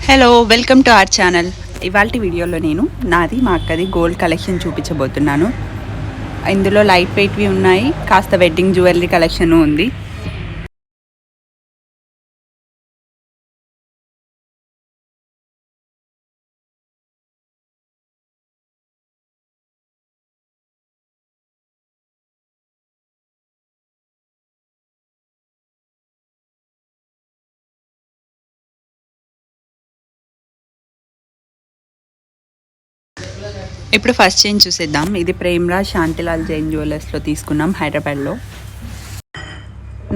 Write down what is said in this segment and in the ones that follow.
Hello welcome to our channel. ఇవాల్టి వీడియోలో నేను నాది మా అక్కది గోల్డ్ కలెక్షన్ చూపించబోతున్నాను. ఇందులో లైట్ వెయిట్వి ఉన్నాయి, కాస్త వెడ్డింగ్ జ్యువెలరీ కలెక్షన్ ఉంది. ఇప్పుడు ఫస్ట్ చైన్ చూసేద్దాం. ఇది ప్రేమ్రాజ్ శాంతిలాల్ జైన్ జ్యువెలర్స్లో తీసుకున్నాం, హైదరాబాద్లో.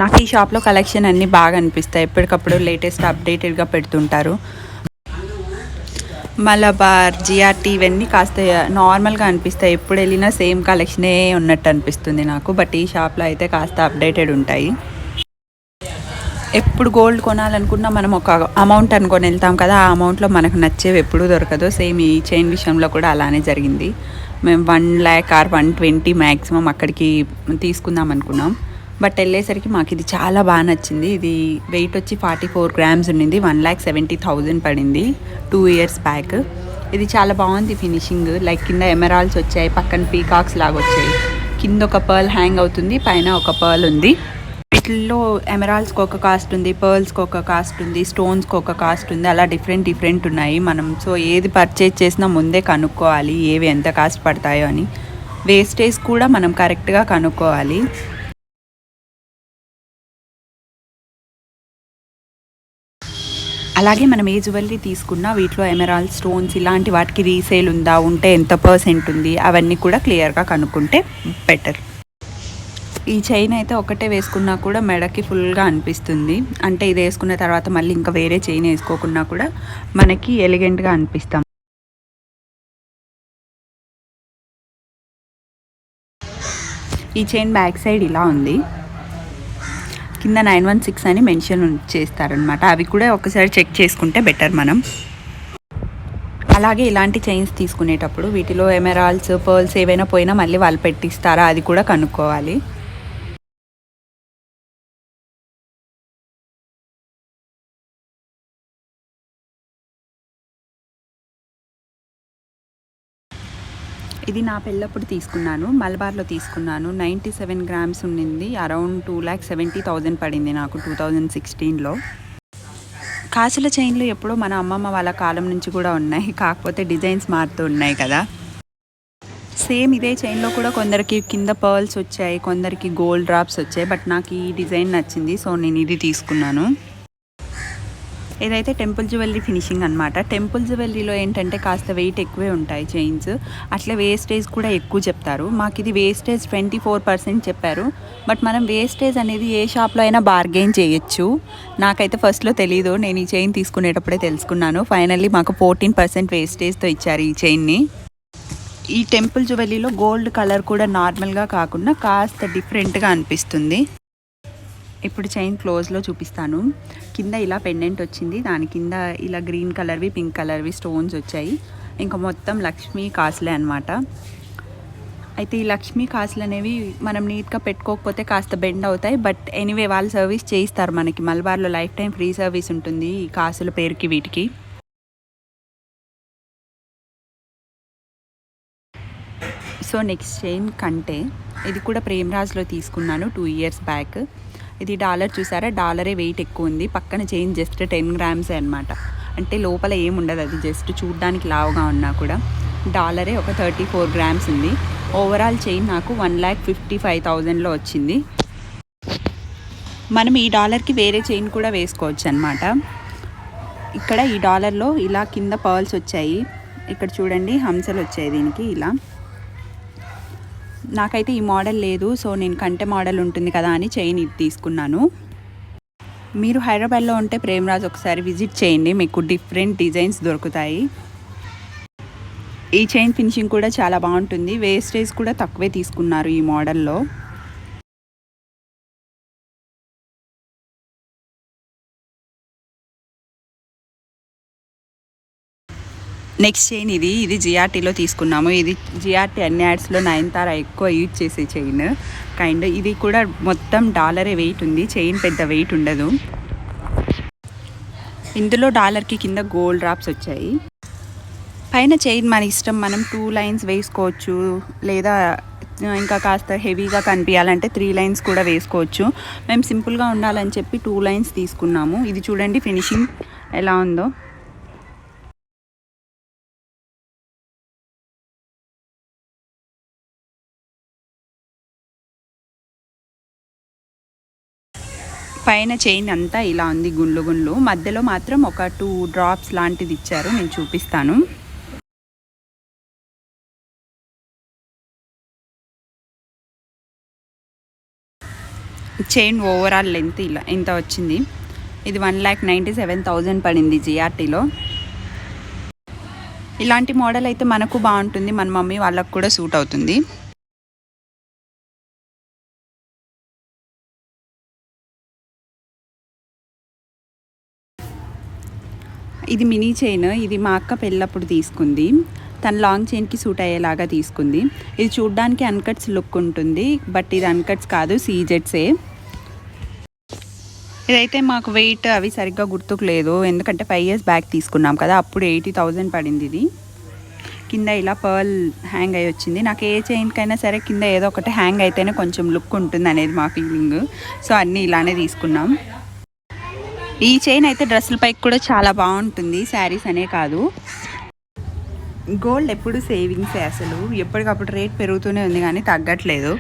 నాకు ఈ షాప్లో కలెక్షన్ అన్నీ బాగా అనిపిస్తాయి. ఎప్పటికప్పుడు లేటెస్ట్ అప్డేటెడ్గా పెడుతుంటారు. మలబార్, జిఆర్టీ ఇవన్నీ కాస్త నార్మల్గా అనిపిస్తాయి. ఎప్పుడు వెళ్ళినా సేమ్ కలెక్షనే ఉన్నట్టు అనిపిస్తుంది నాకు. బట్ ఈ షాప్లో అయితే కాస్త అప్డేటెడ్ ఉంటాయి. ఎప్పుడు గోల్డ్ కొనాలనుకున్నా మనం ఒక అమౌంట్ అనుకొని వెళ్తాం కదా, ఆ అమౌంట్లో మనకు నచ్చేవి ఎప్పుడూ దొరకదు. సేమ్ ఈ చైన్ విషయంలో కూడా అలానే జరిగింది. మేము 1 lakh or 120 మ్యాక్సిమం అక్కడికి తీసుకుందాం అనుకున్నాం. బట్ వెళ్ళేసరికి మాకు ఇది చాలా బాగా నచ్చింది. ఇది వెయిట్ వచ్చి 44 grams ఉండింది. 1,70,000 పడింది 2 years బ్యాక్. ఇది చాలా బాగుంది ఫినిషింగ్. లైక్ కింద ఎమరాల్డ్స్ వచ్చాయి, పక్కన పీకాక్స్ లాగా వచ్చాయి. కింద ఒక పర్ల్ హ్యాంగ్ అవుతుంది, పైన ఒక పర్ల్ ఉంది. వీటిల్లో ఎమరాల్డ్స్కి ఒక కాస్ట్ ఉంది, పర్ల్స్కి ఒక కాస్ట్ ఉంది, స్టోన్స్కి ఒక కాస్ట్ ఉంది. అలా డిఫరెంట్ ఉన్నాయి. మనం సో ఏది పర్చేజ్ చేసినా ముందే కనుక్కోవాలి ఏవి ఎంత కాస్ట్ పడతాయో అని. వేస్టేజ్ కూడా మనం కరెక్ట్గా కనుక్కోవాలి. అలాగే మనం ఏ జ్యువెలరీ తీసుకున్నా వీటిలో ఎమరాల్డ్, స్టోన్స్ ఇలాంటి వాటికి రీసేల్ ఉందా, ఉంటే ఎంత % ఉంది, అవన్నీ కూడా క్లియర్గా కనుక్కుంటే బెటర్. ఈ చైన్ అయితే ఒకటే వేసుకున్నా కూడా మెడకి ఫుల్గా అనిపిస్తుంది. అంటే ఇది వేసుకున్న తర్వాత మళ్ళీ ఇంకా వేరే చైన్ వేసుకోకున్నా కూడా మనకి ఎలిగెంట్గా అనిపిస్తాం. ఈ చైన్ బ్యాక్ సైడ్ ఇలా ఉంది. కింద 916 అని మెన్షన్ చేస్తారనమాట. అవి కూడా ఒకసారి చెక్ చేసుకుంటే బెటర్ మనం. అలాగే ఇలాంటి చైన్స్ తీసుకునేటప్పుడు వీటిలో ఎమరాల్డ్స్, పర్ల్స్ ఏవైనా పోయినా మళ్ళీ వాళ్ళు పెట్టిస్తారా అది కూడా కనుక్కోవాలి. ఇది నా పెళ్ళప్పుడు తీసుకున్నాను, మలబార్లో తీసుకున్నాను. 97 grams ఉండింది. అరౌండ్ 2,70,000 పడింది నాకు 2016లో. కాసుల చైన్లు ఎప్పుడో మన అమ్మమ్మ వాళ్ళ కాలం నుంచి కూడా ఉన్నాయి, కాకపోతే డిజైన్స్ మారుతూ ఉన్నాయి కదా. సేమ్ ఇదే చైన్లో కూడా కొందరికి కింద పర్ల్స్ వచ్చాయి, కొందరికి గోల్డ్ డ్రాప్స్ వచ్చాయి. బట్ నాకు ఈ డిజైన్ నచ్చింది, సో నేను ఇది తీసుకున్నాను. ఇదైతే టెంపుల్ జ్యువెలరీ ఫినిషింగ్ అనమాట. టెంపుల్ జ్యువెలరీలో ఏంటంటే కాస్త వెయిట్ ఎక్కువే ఉంటాయి చైన్స్. అట్లే వేస్టేజ్ కూడా ఎక్కువ చెప్తారు. మాకు ఇది వేస్టేజ్ 24% చెప్పారు. బట్ మనం వేస్టేజ్ అనేది ఏ షాప్లో అయినా బార్గెయిన్ చేయొచ్చు. నాకైతే ఫస్ట్లో తెలీదు, నేను ఈ చైన్ తీసుకునేటప్పుడే తెలుసుకున్నాను. ఫైనల్లీ మాకు 14% వేస్టేజ్తో ఇచ్చారు ఈ చైన్ని. ఈ టెంపుల్ జ్యువెలరీలో గోల్డ్ కలర్ కూడా నార్మల్గా కాకుండా కాస్త డిఫరెంట్గా అనిపిస్తుంది. ఇప్పుడు చైన్ క్లోజ్లో చూపిస్తాను. కింద ఇలా పెండెంట్ వచ్చింది, దాని కింద ఇలా గ్రీన్ కలర్వి, పింక్ కలర్వి స్టోన్స్ వచ్చాయి. ఇంకా మొత్తం లక్ష్మీ కాసులే అనమాట. అయితే ఈ లక్ష్మీ కాసులు అనేవి మనం నీట్గా పెట్టుకోకపోతే కాస్త బెండ్ అవుతాయి. బట్ ఎనీవే వాళ్ళు సర్వీస్ చేయిస్తారు మనకి. మలబార్లో లైఫ్ టైం ఫ్రీ సర్వీస్ ఉంటుంది ఈ కాసుల పేరుకి వీటికి. సో నెక్స్ట్ చైన్ కంటే, ఇది కూడా ప్రేమ్రాజ్లో తీసుకున్నాను 2 years బ్యాక్. ఇది డాలర్ చూసారా, డాలరే వెయిట్ ఎక్కువ ఉంది. పక్కన చైన్ జస్ట్ 10 grams అనమాట. అంటే లోపల ఏముండదు, అది జస్ట్ చూడ్డానికి లావుగా ఉన్నా కూడా. డాలరే ఒక 34 grams ఉంది. ఓవరాల్ చైన్ నాకు 1,55,000లో వచ్చింది. మనం ఈ డాలర్కి వేరే చైన్ కూడా వేసుకోవచ్చు అనమాట. ఇక్కడ ఈ డాలర్లో ఇలా కింద పర్ల్స్ వచ్చాయి. ఇక్కడ చూడండి హంసలు వచ్చాయి దీనికి ఇలా. నాకైతే ఈ మోడల్ లేదు, సో నేను కంటె మోడల్ ఉంటుంది కదా అని చైన్ ఇది తీసుకున్నాను. మీరు హైదరాబాద్లో ఉంటే ప్రేమ్రాజ్ ఒకసారి విజిట్ చేయండి, మీకు డిఫరెంట్ డిజైన్స్ దొరుకుతాయి. ఈ చైన్ ఫినిషింగ్ కూడా చాలా బాగుంటుంది. వేస్టేజ్ కూడా తక్కువే తీసుకున్నారు ఈ మోడల్లో. నెక్స్ట్ చైన్ ఇది జిఆర్టీలో తీసుకున్నాము. ఇది జిఆర్టీ అన్ని యాడ్స్లో నయనతార ఎక్కువ యూజ్ చేసే చైన్ కైండ్. ఇది కూడా మొత్తం డాలరే వెయిట్ ఉంది, చైన్ పెద్ద వెయిట్ ఉండదు. ఇందులో డాలర్కి కింద గోల్డ్ డ్రాప్స్ వచ్చాయి. పైన చైన్ మన ఇష్టం, మనం 2 లైన్స్ వేసుకోవచ్చు, లేదా ఇంకా కాస్త హెవీగా కనిపించాలంటే 3 లైన్స్ కూడా వేసుకోవచ్చు. మేము సింపుల్గా ఉండాలని చెప్పి 2 లైన్స్ తీసుకున్నాము. ఇది చూడండి ఫినిషింగ్ ఎలా ఉందో. పైన చైన్ అంతా ఇలా ఉంది, గుండ్లు గుండ్లు. మధ్యలో మాత్రం ఒక 2 డ్రాప్స్ లాంటిది ఇచ్చారు, నేను చూపిస్తాను. చైన్ ఓవరాల్ లెంత్ ఇలా ఇంత వచ్చింది. ఇది 1,97,000 పడింది జిఆర్టీలో. ఇలాంటి మోడల్ అయితే మనకు బాగుంటుంది, మన మమ్మీ వాళ్ళకు కూడా సూట్ అవుతుంది. ఇది మినీ చైన్, ఇది మా అక్క పెళ్ళప్పుడు తీసుకుంది. తన లాంగ్ చైన్కి సూట్ అయ్యేలాగా తీసుకుంది. ఇది చూడ్డానికి అన్కట్స్ లుక్ ఉంటుంది, బట్ ఇది అన్కట్స్ కాదు, సీజెట్సే. ఇదైతే మాకు వెయిట్ అవి సరిగ్గా గుర్తుకు లేదు, ఎందుకంటే 5 years బ్యాక్ తీసుకున్నాం కదా, అప్పుడు 80,000 పడింది. ఇది కింద ఇలా పర్ల్ హ్యాంగ్ అయ్యి వచ్చింది. నాకు ఏ చైన్కైనా సరే కింద ఏదో ఒకటి హ్యాంగ్ అయితేనే కొంచెం లుక్ ఉంటుంది అనేది మా ఫీలింగ్. సో అన్నీ ఇలానే తీసుకున్నాం. ఈ చైన్ అయితే డ్రెస్సుల పైకి కూడా చాలా బాగుంటుంది, శారీస్ అనే కాదు. గోల్డ్ ఎప్పుడు సేవింగ్సే, అసలు ఎప్పటికప్పుడు రేట్ పెరుగుతూనే ఉంది కానీ తగ్గట్లేదు.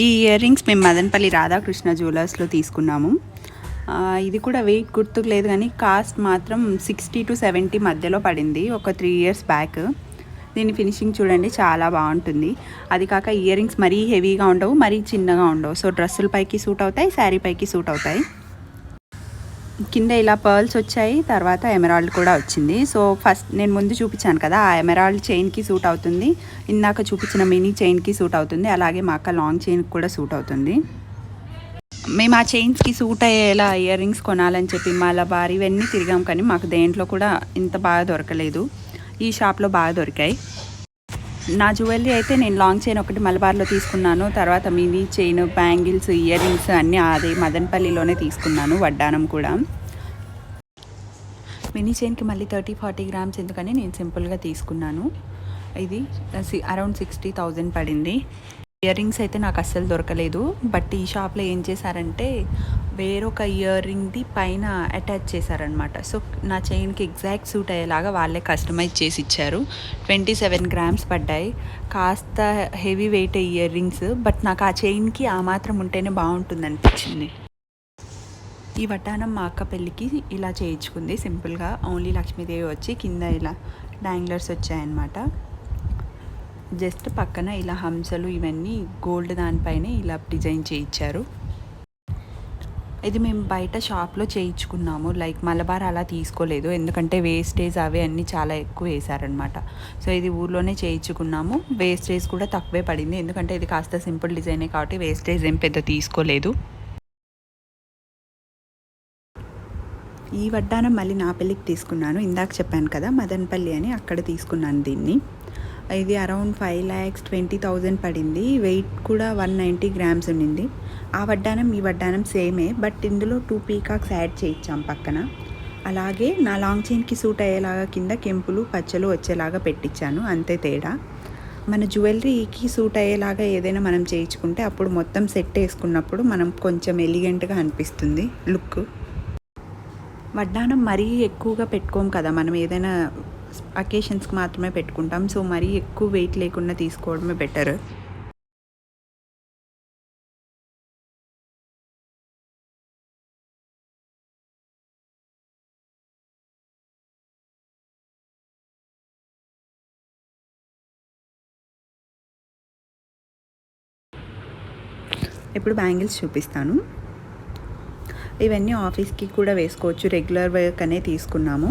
ఈ ఇయర్ రింగ్స్ మేము మదనపల్లి రాధాకృష్ణ జ్యువెలర్స్లో తీసుకున్నాము. ఇది కూడా వెయిట్ గుర్తుకు లేదు కానీ కాస్ట్ మాత్రం 60 to 70 మధ్యలో పడింది, ఒక 3 years బ్యాక్. దీని ఫినిషింగ్ చూడండి, చాలా బాగుంటుంది. అది కాక ఇయర్ రింగ్స్ మరీ హెవీగా ఉండవు, మరీ చిన్నగా ఉండవు. సో డ్రెస్సుల పైకి సూట్ అవుతాయి, శారీ పైకి సూట్ అవుతాయి. కింద ఇలా పర్ల్స్ వచ్చాయి, తర్వాత ఎమరాల్డ్ కూడా వచ్చింది. సో ఫస్ట్ నేను ముందు చూపించాను కదా, ఆ ఎమరాల్డ్ చైన్కి సూట్ అవుతుంది, ఇందాక చూపించిన మినీ చైన్కి సూట్ అవుతుంది, అలాగే మా అక్క లాంగ్ చైన్కి కూడా సూట్ అవుతుంది. మేము ఆ చైన్స్కి సూట్ అయ్యేలా ఇయర్ రింగ్స్ కొనాలని చెప్పి మలబార్ ఇవన్నీ తిరిగాం, కానీ మాకు దేంట్లో కూడా ఇంత బాగా దొరకలేదు. ఈ షాప్లో బాగా దొరికాయి. నా జ్యువెలరీ అయితే నేను లాంగ్ చైన్ ఒకటి మలబార్లో తీసుకున్నాను, తర్వాత mini chain, bangles, ear rings అన్నీ అదే మదనపల్లిలోనే తీసుకున్నాను, వడ్డానం కూడా. మినీ చైన్కి మళ్ళీ 30-40 grams ఎందుకని నేను సింపుల్గా తీసుకున్నాను. ఇది అరౌండ్ 60,000 పడింది. ఇయర్ రింగ్స్ అయితే నాకు అస్సలు దొరకలేదు, బట్ ఈ షాప్లో ఏం చేశారంటే వేరొక ఇయర్ రింగ్ది పైన అటాచ్ చేశారనమాట. సో నా చైన్కి ఎగ్జాక్ట్ సూట్ అయ్యేలాగా వాళ్ళే కస్టమైజ్ చేసి ఇచ్చారు. 27 grams పడ్డాయి. కాస్త heavy weight ear rings, but నాకు ఆ చైన్కి ఆ మాత్రం ఉంటేనే బాగుంటుంది అనిపించింది. ఈ వడ్డానం మా అక్క పెళ్ళికి ఇలా చేయించుకుంది సింపుల్గా. ఓన్లీ లక్ష్మీదేవి వచ్చి కింద ఇలా డాంగ్లర్స్ వచ్చాయన్నమాట. జస్ట్ పక్కన ఇలా హంసలు ఇవన్నీ గోల్డ్ దానిపైనే ఇలా డిజైన్ చేయించారు. ఇది మేము బయట షాప్లో చేయించుకున్నాము, లైక్ మలబార్ అలా తీసుకోలేదు, ఎందుకంటే వేస్టేజ్ అవి అన్నీ చాలా ఎక్కువ వేసారనమాట. సో ఇది ఊర్లోనే చేయించుకున్నాము. వేస్టేజ్ కూడా తక్కువే పడింది, ఎందుకంటే ఇది కాస్త సింపుల్ డిజైనే కాబట్టి వేస్టేజ్ ఏం పెద్ద తీసుకోలేదు. ఈ వడ్డానం మళ్ళీ నా పెళ్ళికి తీసుకున్నాను. ఇందాక చెప్పాను కదా మదనపల్లి అని, అక్కడ తీసుకున్నాను దీన్ని. ఇది అరౌండ్ 5,20,000 పడింది. వెయిట్ కూడా 190 grams ఉండింది. ఆ వడ్డానం ఈ వడ్డానం సేమే, బట్ ఇందులో 2 పీకాక్స్ యాడ్ చేయించాం పక్కన. అలాగే నా లాంగ్ చైన్కి సూట్ అయ్యేలాగా కింద కెంపులు పచ్చలు వచ్చేలాగా పెట్టించాను, అంతే తేడా. మన జ్యువెలరీకి సూట్ అయ్యేలాగా ఏదైనా మనం చేయించుకుంటే అప్పుడు మొత్తం సెట్ వేసుకున్నప్పుడు మనం కొంచెం ఎలిగెంట్గా అనిపిస్తుంది లుక్. వడ్డానం మరీ ఎక్కువగా పెట్టుకోం కదా, మనం ఏదైనా అకేషన్స్కి మాత్రమే పెట్టుకుంటాం. సో మరీ ఎక్కువ వెయిట్ లేకుండా తీసుకోవడమే బెటర్. ఇప్పుడు బ్యాంగిల్స్ చూపిస్తాను. ఇవన్నీ ఆఫీస్కి కూడా వేసుకోవచ్చు, రెగ్యులర్ వర్క్ అనే తీసుకున్నాము.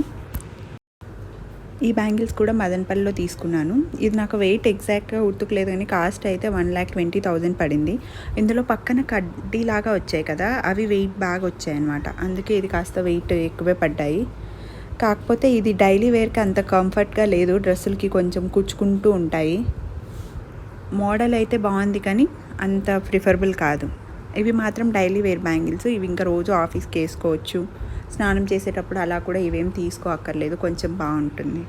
ఈ బ్యాంగిల్స్ కూడా మదనపల్లిలో తీసుకున్నాను. ఇది నాకు వెయిట్ ఎగ్జాక్ట్గా గుర్తుకులేదు కానీ కాస్ట్ అయితే 1,20,000 పడింది. ఇందులో పక్కన కడ్డీలాగా వచ్చాయి కదా, అవి వెయిట్ బాగా వచ్చాయి అన్నమాట. అందుకే ఇది కాస్త వెయిట్ ఎక్కువే పడ్డాయి. కాకపోతే ఇది డైలీ వేర్కి అంత కంఫర్ట్గా లేదు, డ్రెస్సులకి కొంచెం కుచ్చుకుంటూ ఉంటాయి. మోడల్ అయితే బాగుంది కానీ అంత ప్రిఫరబుల్ కాదు. ఇవి మాత్రం డైలీ వేర్ బ్యాంగిల్స్. ఇవి ఇంకా రోజు ఆఫీస్కి వేసుకోవచ్చు, స్నానం చేసేటప్పుడు అలా కూడా ఇవేం తీసుకోక్కర్లేదు, కొంచెం బాగుంటుంది.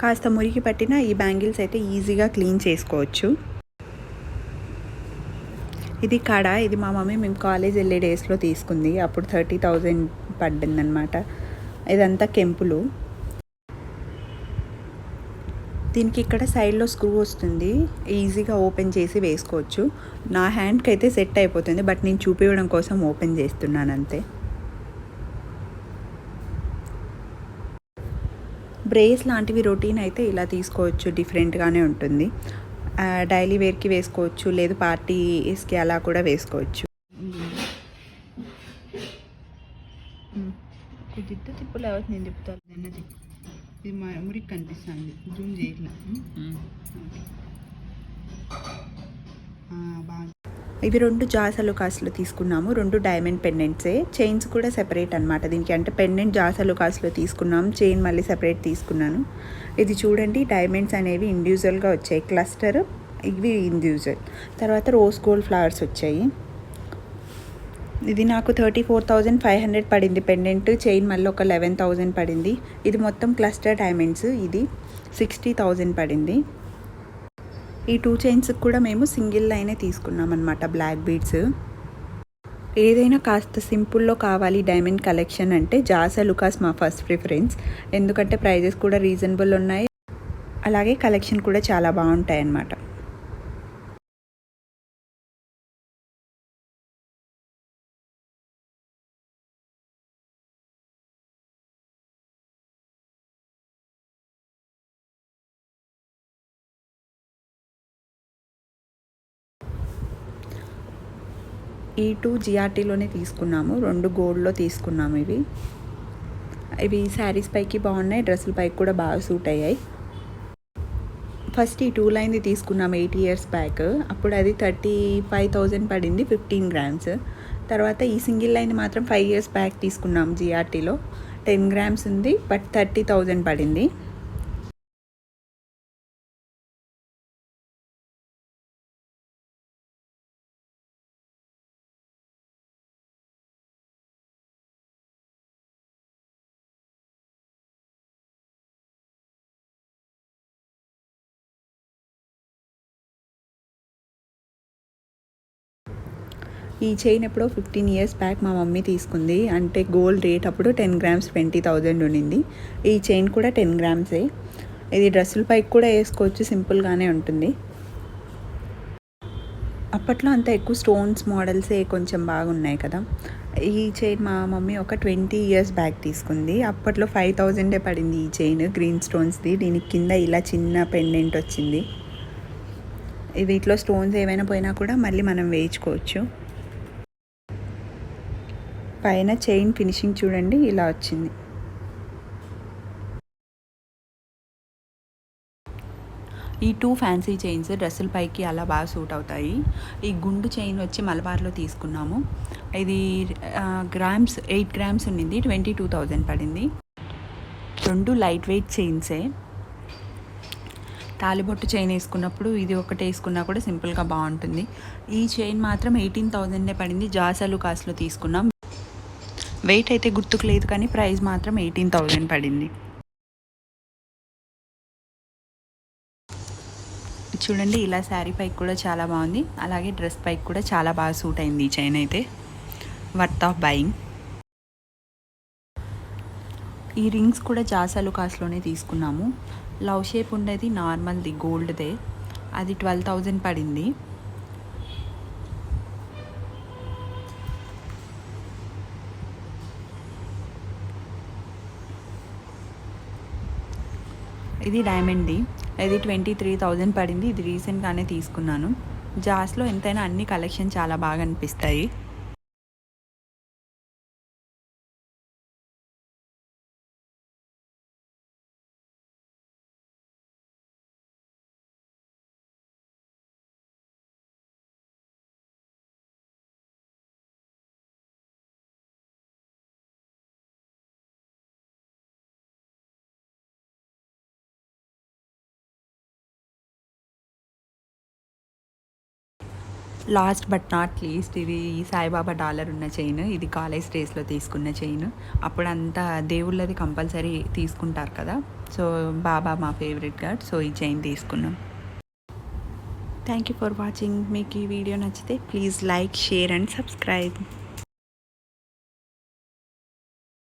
కాస్త మురికి పట్టిన ఈ బ్యాంగిల్స్ అయితే ఈజీగా క్లీన్ చేసుకోవచ్చు. ఇది కడ, ఇది మా మమ్మీ మేము కాలేజ్ వెళ్ళే డేస్లో తీసుకుంది, అప్పుడు 30,000 పడిందనమాట. ఇదంతా కెంపులు. దీనికి ఇక్కడ సైడ్లో స్క్రూ వస్తుంది, ఈజీగా ఓపెన్ చేసి వేసుకోవచ్చు. నా హ్యాండ్కి అయితే సెట్ అయిపోతుంది, బట్ నేను చూపించడం కోసం ఓపెన్ చేస్తున్నాను అంతే. బ్రేస్ లాంటివి రొటీన్ అయితే ఇలా తీసుకోవచ్చు, డిఫరెంట్గానే ఉంటుంది. డైలీ వేర్కి వేసుకోవచ్చు, లేదు పార్టీస్కి అలా కూడా వేసుకోవచ్చు. కొద్దిగా తిప్పులు ఎవరు నేను తిప్పుతాను అన్నది. ఇది మా మురికి కనిపిస్తుంది, జూమ్ చేయట్లా. బాగా. ఇవి 2 జాసలు కాసులు తీసుకున్నాము, 2 డైమండ్ పెండెంట్సే. చైన్స్ కూడా సెపరేట్ అనమాట దీనికి, అంటే పెండెంట్ జాసలు కాసులో తీసుకున్నాం, చైన్ మళ్ళీ సెపరేట్ తీసుకున్నాను. ఇది చూడండి, డైమండ్స్ అనేవి ఇండివిజువల్గా వచ్చాయి, క్లస్టర్ ఇవి ఇండివిజువల్. తర్వాత రోజ్ గోల్డ్ ఫ్లవర్స్ వచ్చాయి. ఇది నాకు 34,500 పడింది పెండెంట్, చైన్ మళ్ళీ ఒక 11,000 పడింది. ఇది మొత్తం క్లస్టర్ డైమండ్స్, ఇది 60,000 పడింది. ఈ 2 చైన్స్కి కూడా మేము సింగిల్ లైనే తీసుకున్నాం అనమాట, బ్లాక్ బీడ్స్. ఏదైనా కాస్త సింపుల్లో కావాలి డైమండ్ కలెక్షన్ అంటే జాసా లుకాస్ మా ఫస్ట్ ప్రిఫరెన్స్, ఎందుకంటే ప్రైజెస్ కూడా రీజనబుల్ ఉన్నాయి, అలాగే కలెక్షన్ కూడా చాలా బాగుంటాయి అన్నమాట. ఈ 2 జిఆర్టీలోనే తీసుకున్నాము, 2 గోల్డ్లో తీసుకున్నాము. ఇవి శారీస్ పైకి బాగున్నాయి, డ్రెస్సుల పైకి కూడా బాగా సూట్ అయ్యాయి. ఫస్ట్ ఈ 2 లైన్ది తీసుకున్నాము 8 years బ్యాక్, అప్పుడు అది 35,000 పడింది, 15 grams. తర్వాత ఈ సింగిల్ లైన్ మాత్రం 5 years బ్యాక్ తీసుకున్నాము జిఆర్టీలో, 10 grams ఉంది, బట్ 30,000 పడింది. ఈ చైన్ ఎప్పుడో 15 years బ్యాక్ మా మమ్మీ తీసుకుంది, అంటే గోల్డ్ రేట్ అప్పుడు 10 grams 20,000 ఉండింది. ఈ చైన్ కూడా 10 గ్రామ్సే. ఇది డ్రెస్సుల పైకి కూడా వేసుకోవచ్చు, సింపుల్గానే ఉంటుంది. అప్పట్లో అంత ఎక్కువ స్టోన్స్ మోడల్సే కొంచెం బాగున్నాయి కదా. ఈ చైన్ మా మమ్మీ ఒక 20 years బ్యాక్ తీసుకుంది, అప్పట్లో 5,000 పడింది ఈ చైన్, గ్రీన్ స్టోన్స్ది. దీనికి కింద ఇలా చిన్న పెండెంట్ వచ్చింది. వీటిలో స్టోన్స్ ఏమైనా పోయినా కూడా మళ్ళీ మనం వేయించుకోవచ్చు. పైన చైన్ ఫినిషింగ్ చూడండి, ఇలా వచ్చింది. ఈ 2 ఫ్యాన్సీ చైన్స్ డ్రెస్సుల పైకి అలా బాగా సూట్ అవుతాయి. ఈ గుండు చైన్ వచ్చి మలబార్లో తీసుకున్నాము, ఇది గ్రామ్స్ 8 grams ఉండింది, 22,000 పడింది. 2 లైట్ వెయిట్ చైన్సే. తాలిబొట్టు చైన్ వేసుకున్నప్పుడు ఇది ఒకటి వేసుకున్నా కూడా సింపుల్గా బాగుంటుంది. ఈ చైన్ మాత్రం 18,000 పడింది, జాసా లుకాస్లో తీసుకున్నాం. వెయిట్ అయితే గుర్తుకు లేదు కానీ ప్రైస్ మాత్రం 18,000 పడింది. చూడండి, ఇలా శారీ పైకి కూడా చాలా బాగుంది, అలాగే డ్రెస్ పైకి కూడా చాలా బాగా సూట్ అయింది ఈ చైన్ అయితే. Worth of buying. ఈ రింగ్స్ కూడా జాసా లుకాస్లోనే తీసుకున్నాము. లవ్ షేప్ ఉండేది నార్మల్ది గోల్డ్దే, అది 12,000 పడింది. ఇది డైమండ్ది, ఇది 23,000 పడింది. ఇది రీసెంట్గానే తీసుకున్నాను. జాస్లో ఎంతైనా అన్ని కలెక్షన్ చాలా బాగా అనిపిస్తాయి. లాస్ట్ బట్ నాట్ లీస్ట్ ఇది సాయిబాబా డాలర్ ఉన్న చైన్. ఇది కాలేజ్ డేస్లో తీసుకున్న చైన్. అప్పుడంతా దేవుళ్ళది కంపల్సరీ తీసుకుంటారు కదా, సో బాబా మా ఫేవరెట్ గాడ్, సో ఈ చైన్ తీసుకున్నాం. Thank you for watching. మీకు ఈ వీడియో నచ్చితే please like, share and subscribe.